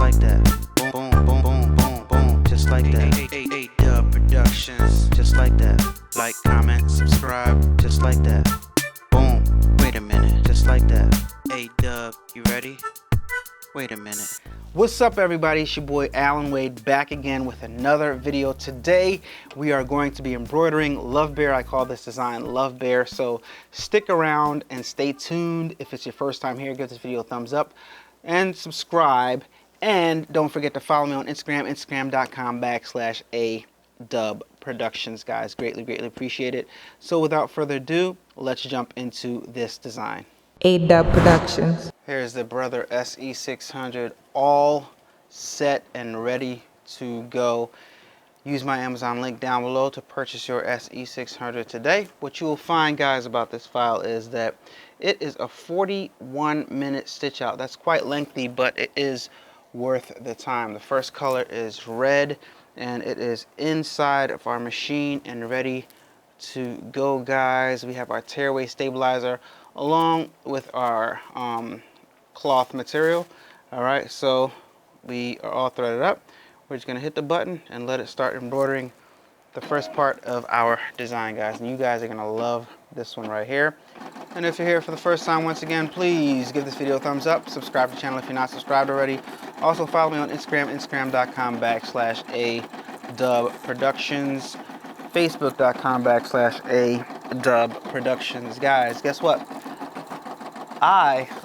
like that. Boom, boom, boom, boom, boom, boom, just like that. A-Dubb Productions, just like that. Like, comment, subscribe, just like that. Boom, wait a minute, just like that. A-Dubb, you ready? Wait a minute. What's up, everybody? It's your boy Allan Wade back again with another video. Today we are going to be embroidering Love Bear. I call this design Love Bear, so stick around and stay tuned. If it's your first time here, give this video a thumbs up and subscribe, and don't forget to follow me on Instagram, instagram.com/adubbproductions. Guys, greatly appreciate it. So without further ado, let's jump into this design. A-Dubb Productions. Here's the Brother SE600 all set and ready to go. Use my Amazon link down below to purchase your SE600 today. What you will find, guys, about this file is that it is a 41-minute stitch out. That's quite lengthy, but it is worth the time. The first color is red, and it is inside of our machine and ready to go, guys. We have our tearaway stabilizer along with our cloth material. All right, so we are all threaded up. We're just gonna hit the button and let it start embroidering the first part of our design, guys. And you guys are gonna love this one right here. And if you're here for the first time, once again, please give this video a thumbs up. Subscribe to the channel if you're not subscribed already. Also follow me on Instagram, instagram.com/adubbproductions, facebook.com/adubbproductions. Guys, guess what?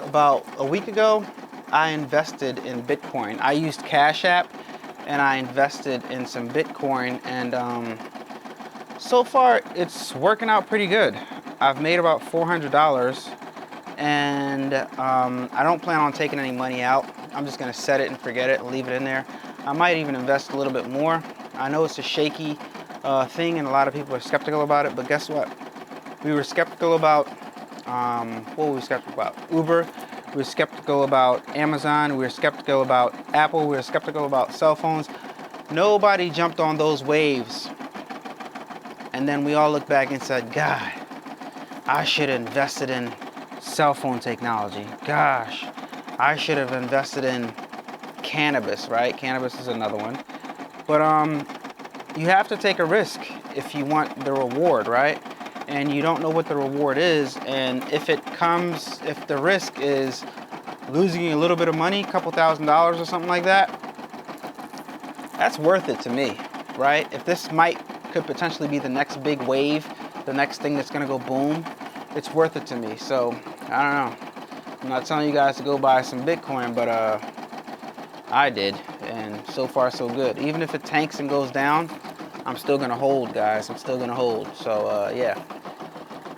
About a week ago, I invested in Bitcoin. I used Cash App and I invested in some Bitcoin, and so far it's working out pretty good. I've made about $400, and I don't plan on taking any money out. I'm just gonna set it and forget it and leave it in there. I might even invest a little bit more. I know it's a shaky thing and a lot of people are skeptical about it, but guess what? We were skeptical about what were we skeptical about? Uber. We were skeptical about Amazon. We were skeptical about Apple. We were skeptical about cell phones. Nobody jumped on those waves. And then we all looked back and said, God, I should have invested in cell phone technology. Gosh, I should have invested in cannabis, right? Cannabis is another one. But you have to take a risk if you want the reward, right? And you don't know what the reward is, and if the risk is losing a little bit of money, a couple $1,000s or something like that, that's worth it to me, right? If this could potentially be the next big wave, the next thing that's gonna go boom, it's worth it to me. So I don't know. I'm not telling you guys to go buy some Bitcoin, but I did, and so far so good. Even if it tanks and goes down, I'm still gonna hold, guys. I'm still gonna hold. So yeah.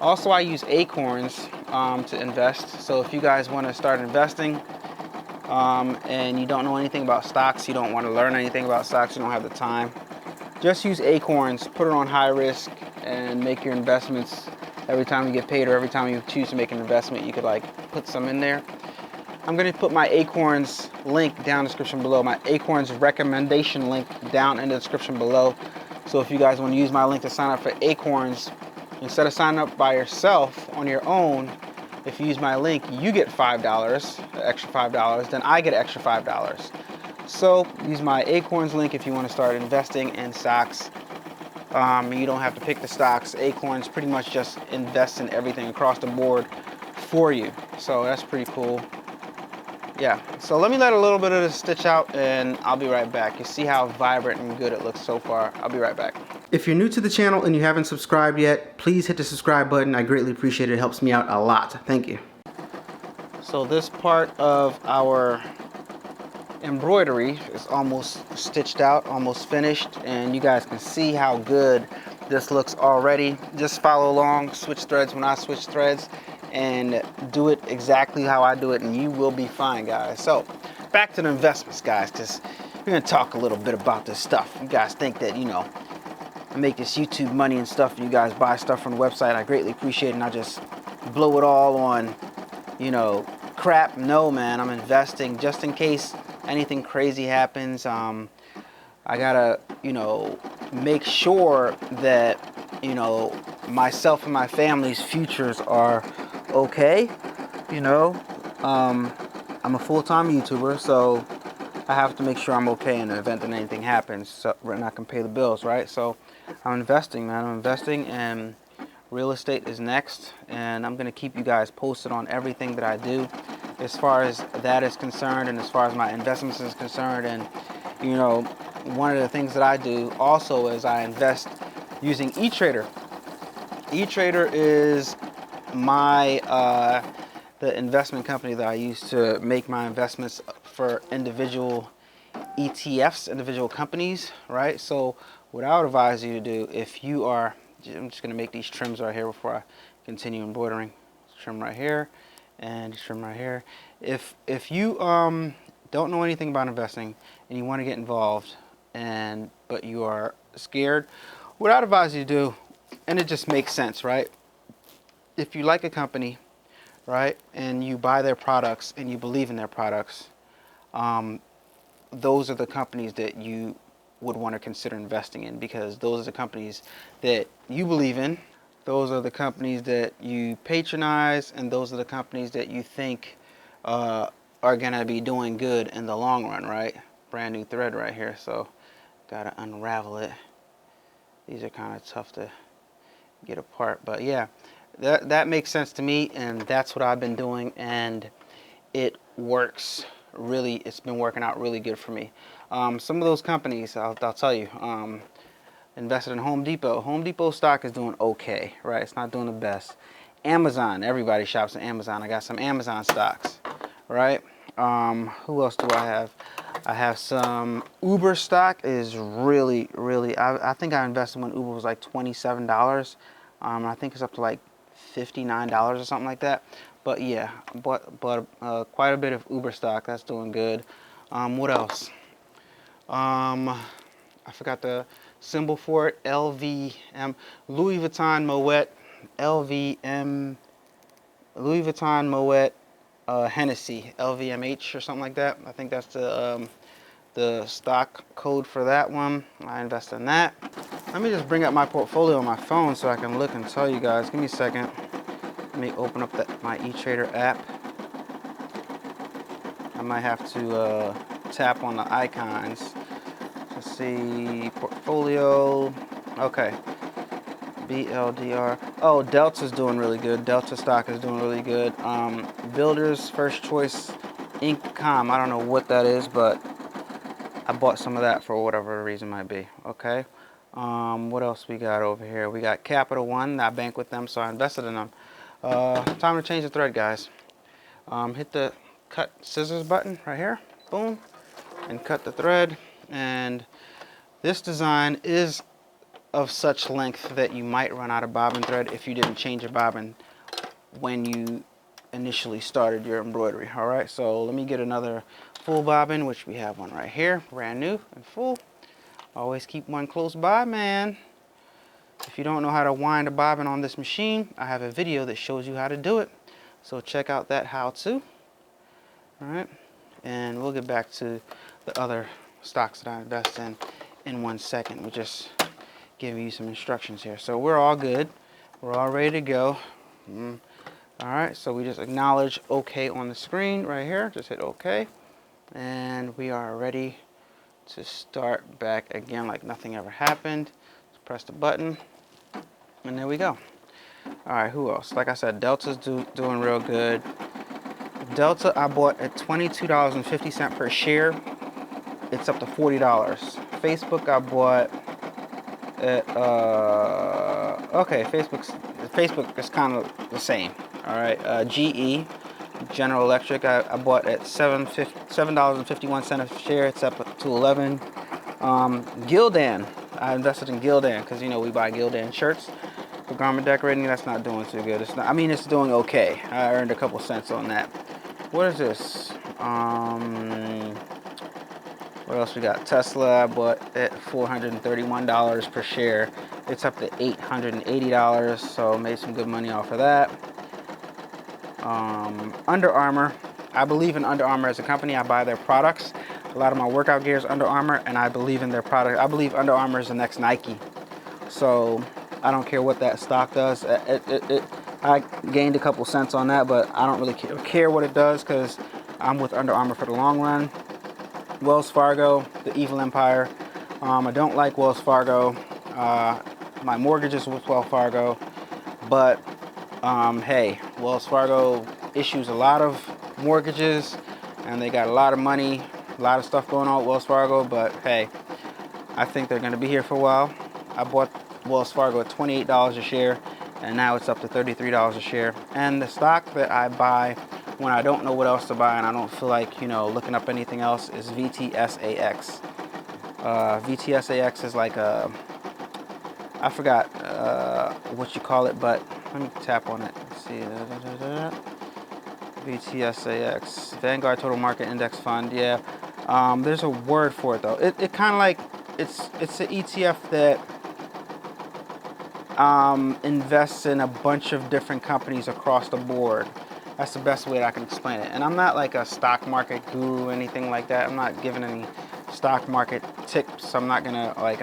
Also, I use Acorns to invest. So if you guys want to start investing and you don't know anything about stocks, you don't want to learn anything about stocks, you don't have the time, just use Acorns, put it on high risk, and make your investments. Every time you get paid or every time you choose to make an investment, you could like put some in there. I'm going to put my Acorns link down in the description below, my Acorns recommendation link down in the description below. So if you guys want to use my link to sign up for Acorns, instead of signing up by yourself on your own, if you use my link, you get $5, extra $5, then I get extra $5. So use my Acorns link if you want to start investing in stocks. You don't have to pick the stocks. Acorns pretty much just invests in everything across the board for you. So that's pretty cool. Yeah, so let me let a little bit of this stitch out and I'll be right back. You see how vibrant and good it looks so far. I'll be right back. If you're new to the channel and you haven't subscribed yet, please hit the subscribe button. I greatly appreciate it. It helps me out a lot. Thank you. So this part of our embroidery is almost stitched out, almost finished, and you guys can see how good this looks already. Just follow along, switch threads when I switch threads, and do it exactly how I do it, and you will be fine, guys. So back to the investments, guys, because we're gonna talk a little bit about this stuff. You guys think that, you know, I make this YouTube money and stuff, and you guys buy stuff from the website. I greatly appreciate it, and I just blow it all on, you know, crap. No, man, I'm investing just in case anything crazy happens. I gotta, you know, make sure that, you know, myself and my family's futures are okay. You know, I'm a full-time YouTuber, so I have to make sure I'm okay in the event that anything happens, so and I can pay the bills, right? So I'm investing, man. I'm investing, and real estate is next, and I'm gonna keep you guys posted on everything that I do as far as that is concerned, and as far as my investments is concerned. And you know, one of the things that I do also is I invest using E-Trader. E-Trader is my the investment company that I use to make my investments for individual ETFs, individual companies, right? So what I would advise you to do, if you are, I'm just going to make these trims right here before I continue embroidering. Trim right here and trim right here. If you don't know anything about investing and you want to get involved, but you are scared, what I'd advise you to do, and it just makes sense, right? If you like a company, right, and you buy their products and you believe in their products, those are the companies that you would want to consider investing in, because those are the companies that you believe in. Those are the companies that you patronize, and those are the companies that you think are going to be doing good in the long run, right? Brand new thread right here, so got to unravel it. These are kind of tough to get apart, but yeah, that makes sense to me, and that's what I've been doing, and it works really. It's been working out really good for me. Some of those companies, I'll tell you, invested in Home Depot. Home Depot stock is doing okay, right? It's not doing the best. Amazon, everybody shops at Amazon. I got some Amazon stocks, right? Who else do I have? I have some Uber stock. Is really, really, I think I invested when Uber was like $27. I think it's up to like $59 or something like that. But yeah, but quite a bit of Uber stock. That's doing good. What else? I forgot the symbol for it. LVM. Louis Vuitton Moet. LVM. Louis Vuitton Moet. Hennessy. LVMH or something like that. I think that's the stock code for that one. I invest in that. Let me just bring up my portfolio on my phone so I can look and tell you guys. Give me a second. Let me open up my E-Trader app. I might have to tap on the icons. Let's see, portfolio. Okay, BLDR. Oh, Delta's doing really good. Delta stock is doing really good. Builders First Choice Inc.com. I don't know what that is, but I bought some of that for whatever the reason might be. Okay. What else we got over here? We got Capital One. I bank with them, so I invested in them. Time to change the thread, guys. Hit the cut scissors button right here. Boom. And cut the thread. And this design is of such length that you might run out of bobbin thread if you didn't change your bobbin when you initially started your embroidery. All right, so let me get another full bobbin, which we have one right here, brand new and full. Always keep one close by, man. If you don't know how to wind a bobbin on this machine, I have a video that shows you how to do it. So check out that how-to. All right, and we'll get back to the other stocks that I invest in 1 second. We'll just give you some instructions here. So we're all good. We're all ready to go. All right, so we just acknowledge OK on the screen right here. Just hit OK. And we are ready to start back again like nothing ever happened. Just press the button. And there we go. All right, who else? Like I said, Delta's doing real good. Delta I bought at $22.50 per share. It's up to $40. Facebook I bought at okay, Facebook is kind of the same. All right, GE, General Electric, I bought at $7.51 a share. It's up to 11. Gildan, I invested in Gildan because we buy Gildan shirts for garment decorating. That's not doing too good. It's not. I mean, it's doing okay. I earned a couple cents on that. What is this? What else we got? Tesla I bought at $431 per share. It's up to $880, so made some good money off of that. Under Armour. I believe in Under Armour as a company. I buy their products. A lot of my workout gear is Under Armour, and I believe in their product. I believe Under Armour is the next Nike. So I don't care what that stock does. I gained a couple cents on that, but I don't really care what it does because I'm with Under Armour for the long run. Wells Fargo, the evil empire. I don't like Wells Fargo. My mortgage is with Wells Fargo, but hey, Wells Fargo issues a lot of mortgages, and they got a lot of money, a lot of stuff going on with Wells Fargo. But hey, I think they're going to be here for a while. I bought Wells Fargo at $28 a share, and now it's up to $33 a share. And the stock that I buy when I don't know what else to buy and I don't feel like, looking up anything else is VTSAX. VTSAX is like a, I forgot what you call it, but let me tap on it. Let's see. VTSAX, Vanguard Total Market Index Fund. Yeah, there's a word for it though. It kind of like it's an ETF that invests in a bunch of different companies across the board. That's the best way that I can explain it. And I'm not like a stock market guru or anything like that. I'm not giving any stock market tips. I'm not gonna like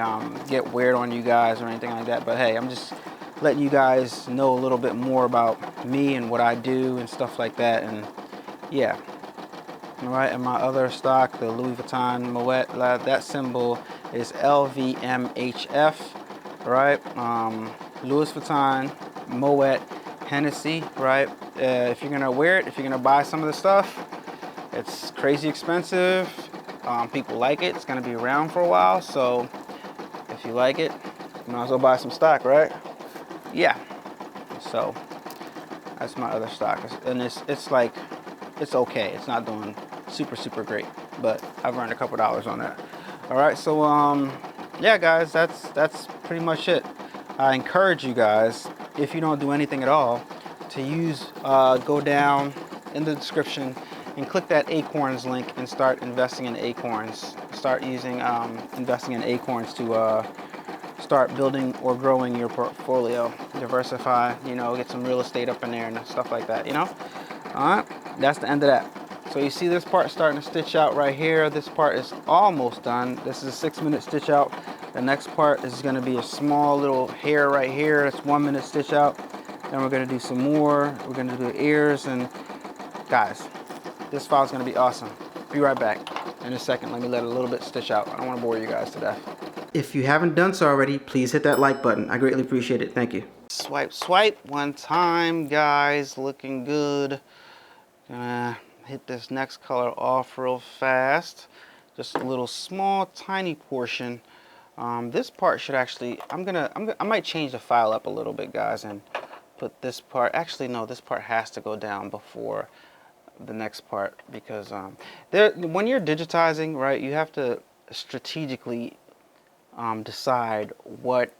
get weird on you guys or anything like that. But hey, I'm just letting you guys know a little bit more about me and what I do and stuff like that. And yeah. All right, and my other stock, the Louis Vuitton Moet, that symbol is LVMHF. Right, Louis Vuitton, Moet, Hennessy. Right, if you're gonna wear it, if you're gonna buy some of the stuff, it's crazy expensive. People like it. It's gonna be around for a while, so if you like it, you might as well buy some stock, right? Yeah. So that's my other stock, and it's like it's okay. It's not doing super great, but I've earned a couple dollars on that. All right, so yeah, guys, that's pretty much it. I encourage you guys, if you don't do anything at all, to go down in the description and click that Acorns link and start investing in Acorns. Start using investing in Acorns to start building or growing your portfolio, diversify. Get some real estate up in there and stuff like that. All right, that's the end of that. So you see this part starting to stitch out right here. This part is almost done. This is a 6-minute stitch out. The next part is going to be a small little hair right here. It's 1-minute stitch out. Then we're going to do some more. We're going to do ears. And guys, this file is going to be awesome. Be right back in a second. Let me let a little bit stitch out. I don't want to bore you guys to death. If you haven't done so already, please hit that like button. I greatly appreciate it. Thank you. Swipe one time, guys. Looking good. Gonna hit this next color off real fast. Just a little small tiny portion. This part should actually, I might change the file up a little bit, guys, and put this part, actually no, this part has to go down before the next part, because when you're digitizing, right, you have to strategically decide what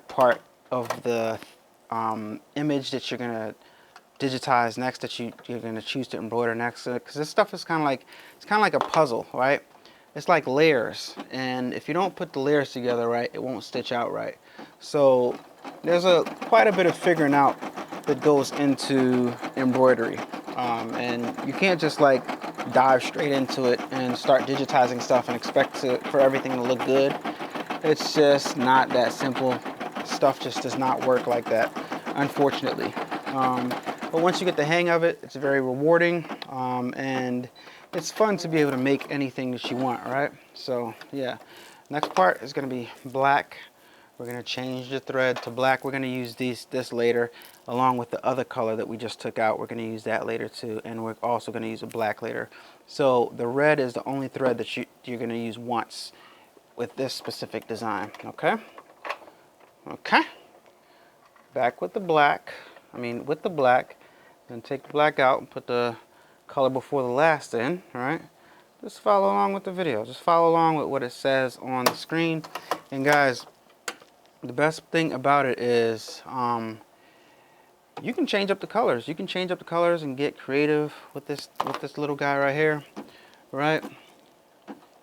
part of the image that you're gonna digitize next, that you're going to choose to embroider next, because this stuff is kind of like a puzzle, right? It's like layers, and if you don't put the layers together right, it won't stitch out right. So there's quite a bit of figuring out that goes into embroidery, and you can't just like dive straight into it and start digitizing stuff and expect for everything to look good. It's just not that simple. Stuff just does not work like that, unfortunately. But once you get the hang of it, it's very rewarding, and it's fun to be able to make anything that you want, right? So yeah, next part is going to be black. We're going to change the thread to black. We're going to use this later, along with the other color that we just took out. We're going to use that later too, and we're also going to use a black later. So the red is the only thread that you're going to use once with this specific design. Okay. Back with the black. With the black. Then take the black out and put the color before the last in, all right? Just follow along with the video. Just follow along with what it says on the screen. And guys, the best thing about it is you can change up the colors. You can change up the colors and get creative with this little guy right here, right?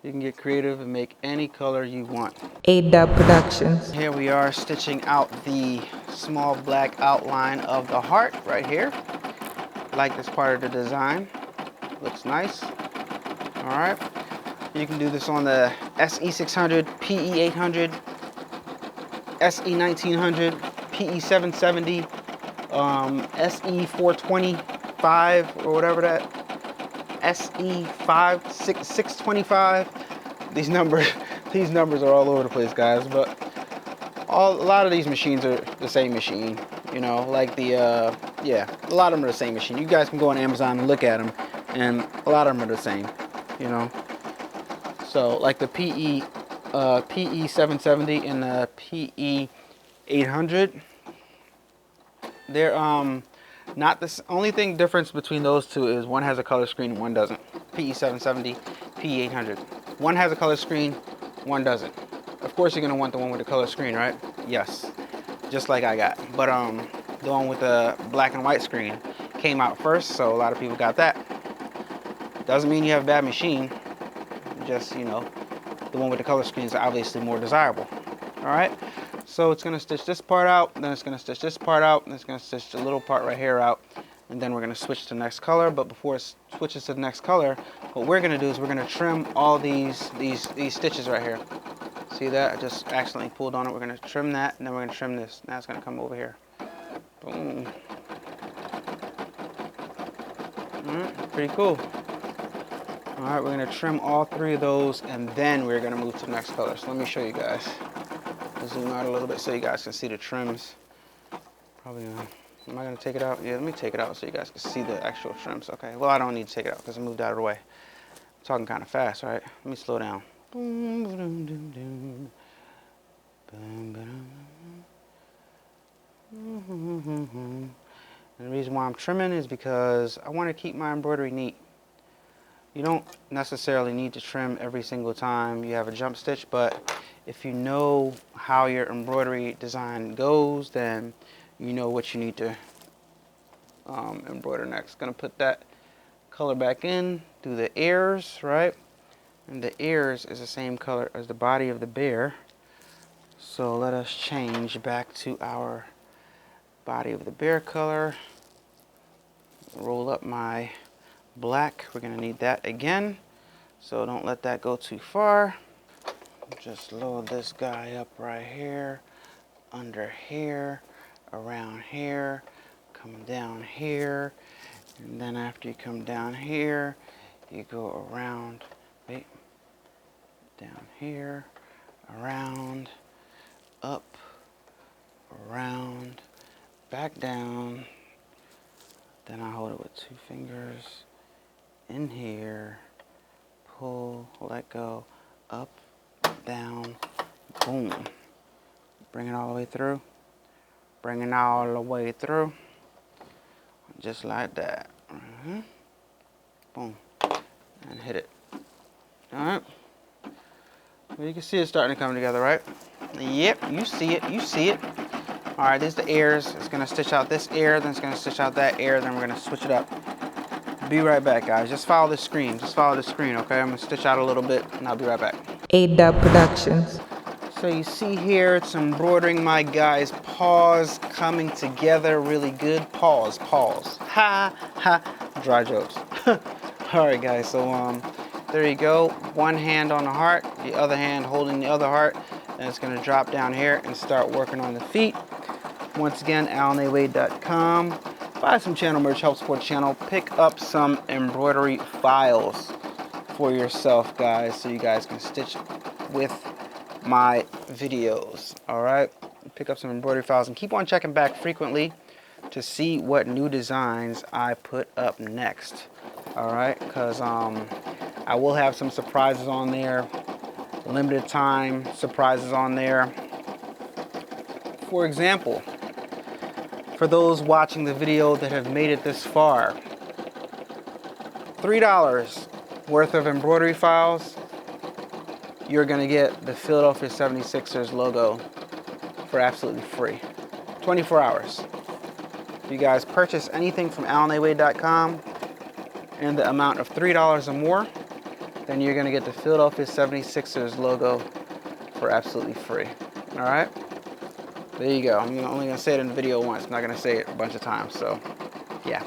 You can get creative and make any color you want. A-Dubb Productions. Here we are stitching out the small black outline of the heart right here. Like this part of the design. Looks nice. All right. You can do this on the SE600, PE800, SE1900, PE770, SE425, or whatever that SE600 These numbers, these numbers are all over the place, guys. But a lot of these machines are the same machine. You know, like yeah, a lot of them are the same machine. You guys can go on Amazon and look at them, and a lot of them are the same. You know, so like the PE 770 and the PE 800, they're not this. Only thing difference between those two is one has a color screen and one doesn't. PE 770, PE 800. One has a color screen, one doesn't. Of course, you're gonna want the one with the color screen, right? Yes, just like I got. But the one with the black and white screen came out first, so a lot of people got that. Doesn't mean you have a bad machine. Just, you know, the one with the color screen is obviously more desirable. All right. So it's gonna stitch this part out, then it's gonna stitch this part out, and it's gonna stitch the little part right here out, and then we're gonna switch to the next color. But before it switches to the next color, what we're gonna do is we're gonna trim all these stitches right here. See that? I just accidentally pulled on it. We're gonna trim that, and then we're gonna trim this. Now it's gonna come over here. Boom. Pretty cool. All right, we're gonna trim all three of those, and then we're gonna move to the next color. So let me show you guys. Zoom out a little bit so you guys can see the trims. Probably am I gonna take it out? Yeah, let me take it out so you guys can see the actual trims. Okay, well, I don't need to take it out because I moved out of the way. I'm talking kind of fast, right? Let me slow down. And the reason why I'm trimming is because I want to keep my embroidery neat. You don't necessarily need to trim every single time you have a jump stitch, but if you know how your embroidery design goes, then you know what you need to embroider next. Gonna put that color back in, do the ears, right? And the ears is the same color as the body of the bear. So let us change back to our body of the bear color. Roll up my black. We're gonna need that again, so don't let that go too far. Just load this guy up right here, under here, around here, come down here, and then after you come down here, you go around, wait, down here, around, up, around, back down. Then I hold it with 2 fingers, in here, pull, let go, up, down, boom. Bring it all the way through. Bring it all the way through. Just like that. Boom. And hit it. Alright. Well, you can see it starting to come together, right? Yep, you see it, you see it. Alright, there's the ears. It's gonna stitch out this ear, then it's gonna stitch out that ear, then we're gonna switch it up. Be right back, guys. Just follow the screen. Just follow the screen, okay? I'm gonna stitch out a little bit, and I'll be right back. A-Dubb Productions. So you see here, it's embroidering my guys' paws coming together really good. Paws, paws. Ha, ha. Dry jokes. Alright, guys, so there you go. One hand on the heart, the other hand holding the other heart, and it's gonna drop down here and start working on the feet. Once again, AllanAway.com. Buy some channel merch, help support the channel. Pick up some embroidery files for yourself, guys, so you guys can stitch with my videos. All right, pick up some embroidery files and keep on checking back frequently to see what new designs I put up next. All right, because I will have some surprises on there, limited time surprises on there. For example, for those watching the video that have made it this far, $3 worth of embroidery files, you're gonna get the Philadelphia 76ers logo for absolutely free. 24 hours. If you guys purchase anything from AllanAway.com in the amount of $3 or more, then you're gonna get the Philadelphia 76ers logo for absolutely free. All right? There you go. I'm only gonna say it in the video once. I'm not gonna say it a bunch of times. So, yeah.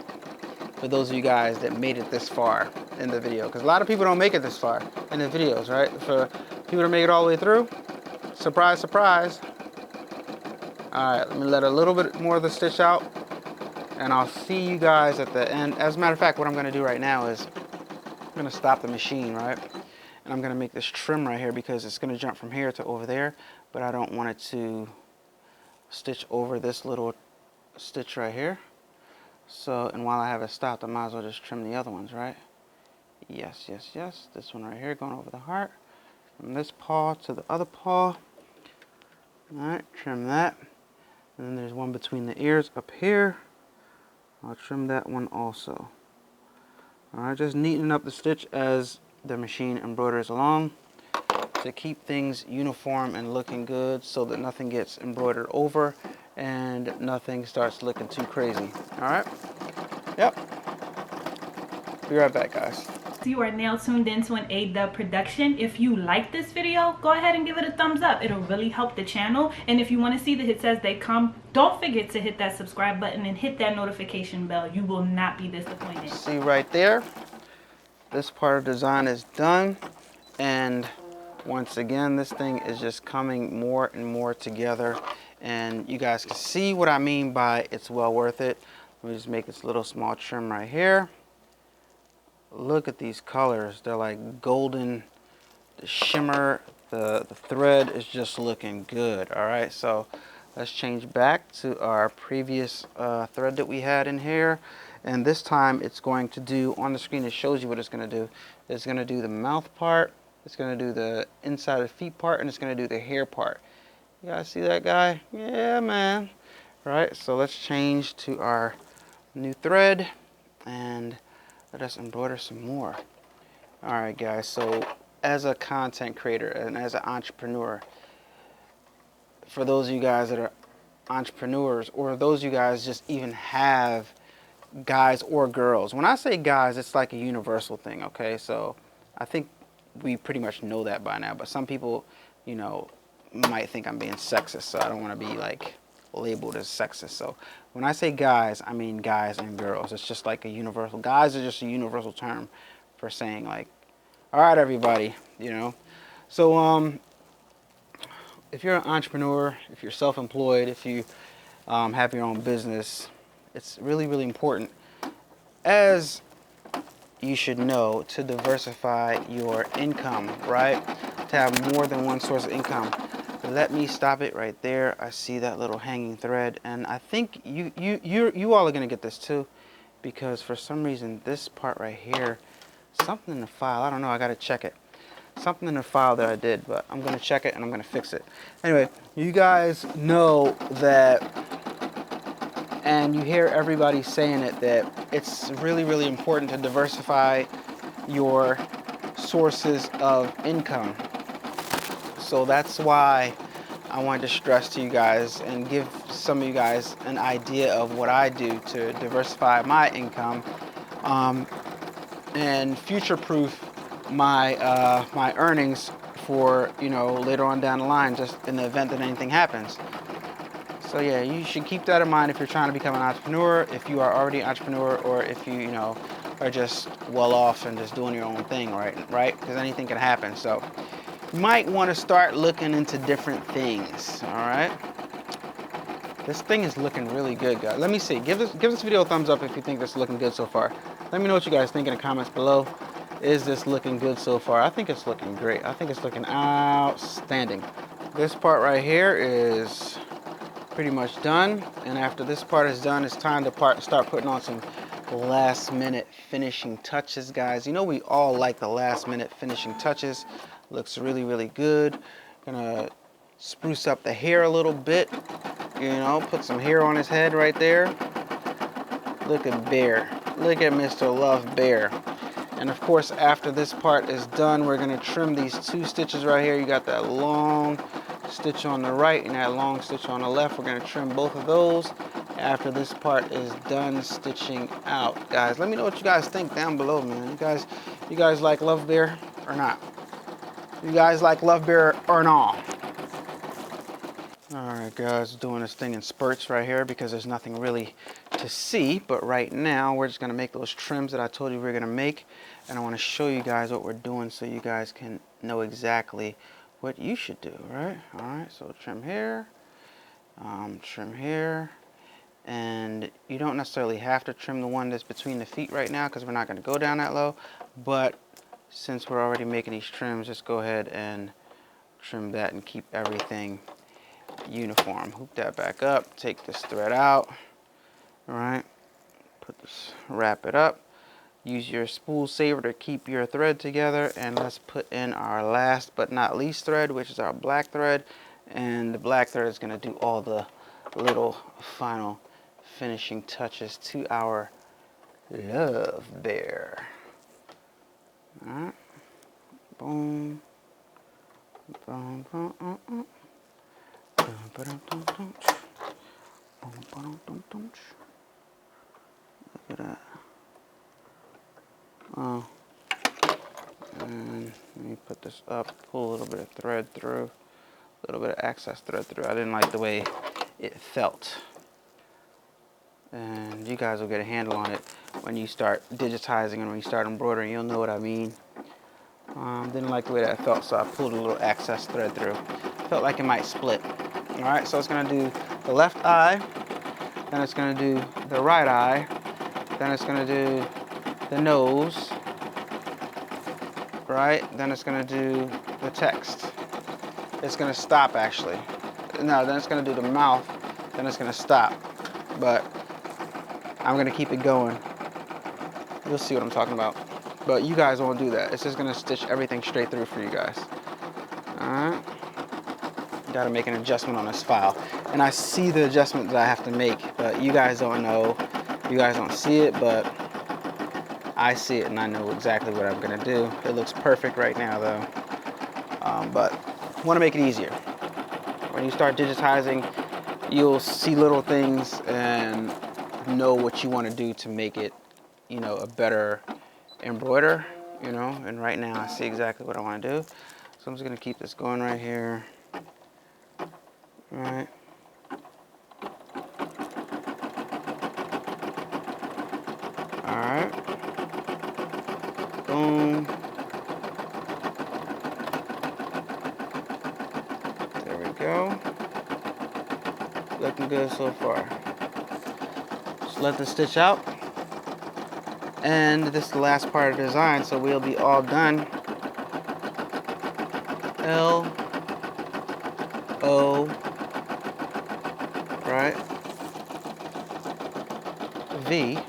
For those of you guys that made it this far in the video, because a lot of people don't make it this far in the videos, right? For people to make it all the way through, surprise, surprise. All right, let me let a little bit more of the stitch out, and I'll see you guys at the end. As a matter of fact, what I'm gonna do right now is gonna stop the machine, right? And I'm gonna make this trim right here because it's gonna jump from here to over there, but I don't want it to stitch over this little stitch right here. So, and while I have it stopped, I might as well just trim the other ones, right? Yes, yes, yes. This one right here going over the heart. From this paw to the other paw. Alright, trim that. And then there's one between the ears up here. I'll trim that one also. Alright, just neatening up the stitch as the machine embroiders along to keep things uniform and looking good so that nothing gets embroidered over and nothing starts looking too crazy. Alright? Yep. Be right back, guys. You are now tuned into an A-Dubb production. If you like this video, go ahead and give it a thumbs up. It'll really help the channel. And if you want to see the hits as they come, don't forget to hit that subscribe button and hit that notification bell. You will not be disappointed. See right there, this part of the design is done. And once again, this thing is just coming more and more together. And you guys can see what I mean by it's well worth it. Let me just make this little small trim right here. Look at these colors. They're like golden, the shimmer, the thread is just looking good. All right, so let's change back to our previous thread that we had in here. And this time it's going to do, on the screen it shows you what it's going to do. It's going to do the mouth part, it's going to do the inside of the feet part, and it's going to do the hair part. You guys see that guy? Yeah, man. All right, so let's change to our new thread and let us embroider some more. All right, guys, so as a content creator and as an entrepreneur, for those of you guys that are entrepreneurs, or those of you guys just even have guys or girls. When I say guys, it's like a universal thing, okay? So I think we pretty much know that by now, but some people, you know, might think I'm being sexist, so I don't want to be like labeled as sexist. So when I say guys, I mean guys and girls. It's just like a universal. Guys are just a universal term for saying like, all right, everybody, you know. So if you're an entrepreneur, if you're self-employed, if you have your own business, it's really, really important, as you should know, to diversify your income, right? To have more than one source of income. Let me stop it right there. I see that little hanging thread, and I think you all are gonna get this too, because for some reason this part right here, something in the file, I don't know, I gotta check it. Something in the file that I did, but I'm gonna check it and I'm gonna fix it. Anyway, you guys know that, and you hear everybody saying it, that it's really, really important to diversify your sources of income. So that's why I wanted to stress to you guys and give some of you guys an idea of what I do to diversify my income and future-proof my my earnings for, you know, later on down the line, just in the event that anything happens. So yeah, you should keep that in mind if you're trying to become an entrepreneur, if you are already an entrepreneur, or if you know, are just well off and just doing your own thing, right? Because anything can happen. So you might want to start looking into different things. All right. This thing is looking really good, guys. Let me see. Give this video a thumbs up if you think this is looking good so far. Let me know what you guys think in the comments below. Is this looking good so far? I think it's looking great. I think it's looking outstanding. This part right here is pretty much done, and after this part is done, it's time to start putting on some last minute finishing touches, guys. You know, we all like the last minute finishing touches. Looks really, really good. Gonna spruce up the hair a little bit, you know, put some hair on his head right there. Look at Bear. Look at Mr. Love Bear. And of course, after this part is done, we're gonna trim these two stitches right here. You got that long stitch on the right and that long stitch on the left. We're gonna trim both of those after this part is done stitching out. Guys, let me know what you guys think down below, man. You guys like Love Bear or not? You guys like Love Bear or not? Alright guys, doing this thing in spurts right here because there's nothing really to see, but right now we're just going to make those trims that I told you we were going to make, and I want to show you guys what we're doing so you guys can know exactly what you should do, right? Alright, so trim here, And you don't necessarily have to trim the one that's between the feet right now because we're not going to go down that low. But since we're already making these trims, just go ahead and trim that and keep everything uniform. Hook that back up, take this thread out, all right, put this, wrap it up, use your spool saver to keep your thread together, and let's put in our last but not least thread, which is our black thread. And the black thread is going to do all the little final finishing touches to our love bear. All right, boom, boom, boom, boom, boom. Look at that. Oh, and let me put this up, pull a little bit of thread through, a little bit of excess thread through. I didn't like the way it felt. And you guys will get a handle on it when you start digitizing and when you start embroidering. You'll know what I mean. Didn't like the way that felt, so I pulled a little excess thread through. Felt like it might split. All right, so it's gonna do the left eye, then it's gonna do the right eye, then it's gonna do the nose, right? Then it's gonna do the text. It's gonna stop actually. No, then it's gonna do the mouth, then it's gonna stop. But I'm gonna keep it going. You'll see what I'm talking about. But you guys won't do that. It's just gonna stitch everything straight through for you guys. All right. Gotta make an adjustment on this file. And I see the adjustment that I have to make, but you guys don't know. You guys don't see it, but I see it and I know exactly what I'm gonna do. It looks perfect right now though. But I wanna make it easier. When you start digitizing, you'll see little things and know what you wanna do to make it, you know, a better embroider, you know. And right now I see exactly what I wanna do. So I'm just gonna keep this going right here. Right. All right. Boom. There we go. Looking good so far. Just let this stitch out. And this is the last part of the design, so we'll be all done. L O, right, V.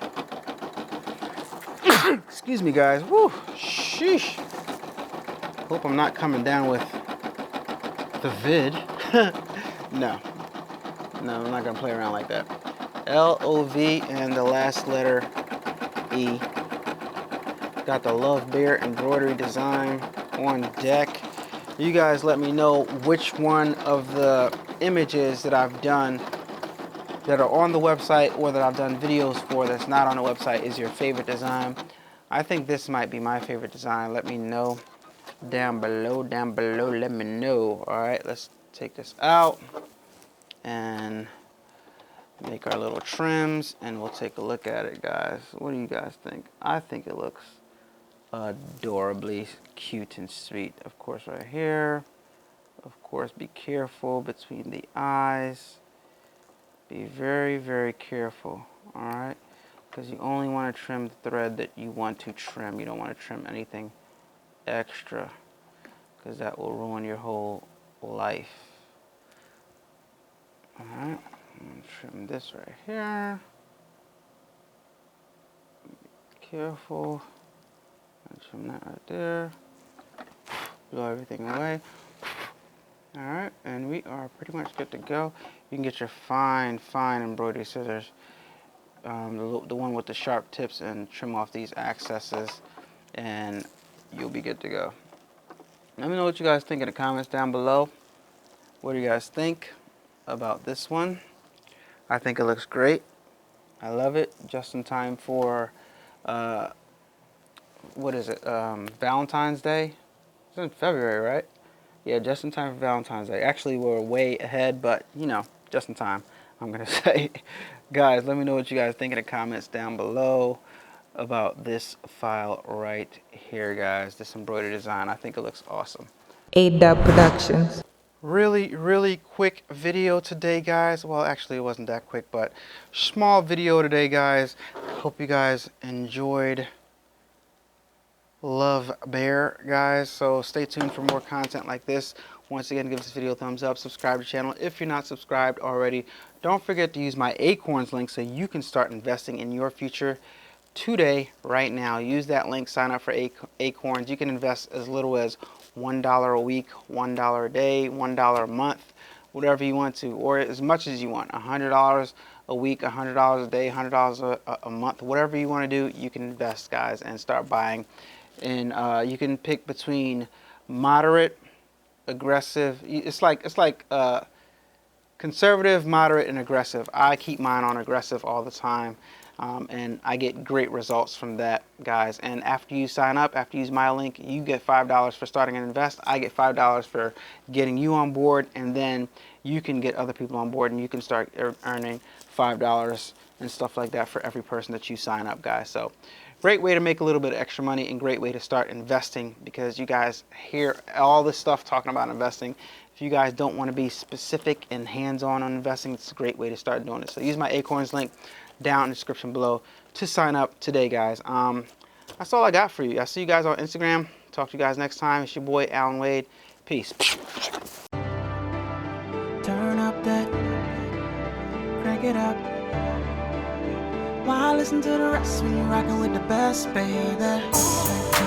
Excuse me, guys. Woo, sheesh. Hope I'm not coming down with the vid. No, I'm not gonna play around like that. L-O-V and the last letter E. Got the Love Bear embroidery design on deck. You guys let me know which one of the images that I've done that are on the website or that I've done videos for that's not on the website is your favorite design. I think this might be my favorite design. Let me know down below, let me know. All right, let's take this out and make our little trims and we'll take a look at it, guys. What do you guys think? I think it looks adorably cute and sweet. Of course, right here. Of course, be careful between the eyes. Be very, very careful, all right? Because you only want to trim the thread that you want to trim. You don't want to trim anything extra because that will ruin your whole life. All right, I'm going to trim this right here. Be careful. Trim that right there. Blow everything away. All right, and we are pretty much good to go. You can get your fine embroidery scissors, the one with the sharp tips, and trim off these accesses, and you'll be good to go. Let me know what you guys think in the comments down below. What do you guys think about this one? I think it looks great. I love it. Just in time for what is it? Valentine's Day. It's in February, right? Yeah, just in time for Valentine's Day. Actually, we're way ahead, but you know, just in time, I'm gonna say. Guys, let me know what you guys think in the comments down below about this file right here, guys. This embroidery design. I think it looks awesome. A-Dubb Productions. Really quick video today, guys. Well, actually, it wasn't that quick, but small video today, guys. Hope you guys enjoyed Love Bear, guys. So stay tuned for more content like this. Once again, give this video a thumbs up, subscribe to the channel if you're not subscribed already. Don't forget to use my Acorns link so you can start investing in your future today, right now. Use that link, sign up for Acorns. You can invest as little as $1 a week, $1 a day, $1 a month, whatever you want to, or as much as you want. $100 a week, $100 a day, $100 a month, whatever you want to do, you can invest, guys, and start buying. And you can pick between moderate, aggressive. It's like conservative, moderate, and aggressive. I keep mine on aggressive all the time, and I get great results from that, guys. And after you sign up, after you use my link, you get $5 for starting an invest. I get $5 for getting you on board, and then you can get other people on board, and you can start earning $5 and stuff like that for every person that you sign up, guys. So great way to make a little bit of extra money, and great way to start investing, because you guys hear all this stuff talking about investing. If you guys don't want to be specific and hands-on on investing, it's a great way to start doing it. So use my Acorns link down in the description below to sign up today, guys. That's all I got for you. I'll see you guys on Instagram. Talk to you guys next time. It's your boy, Allan Wade. Peace. Turn up that, crank it up. Why listen to the rest when you're rocking with the best, baby?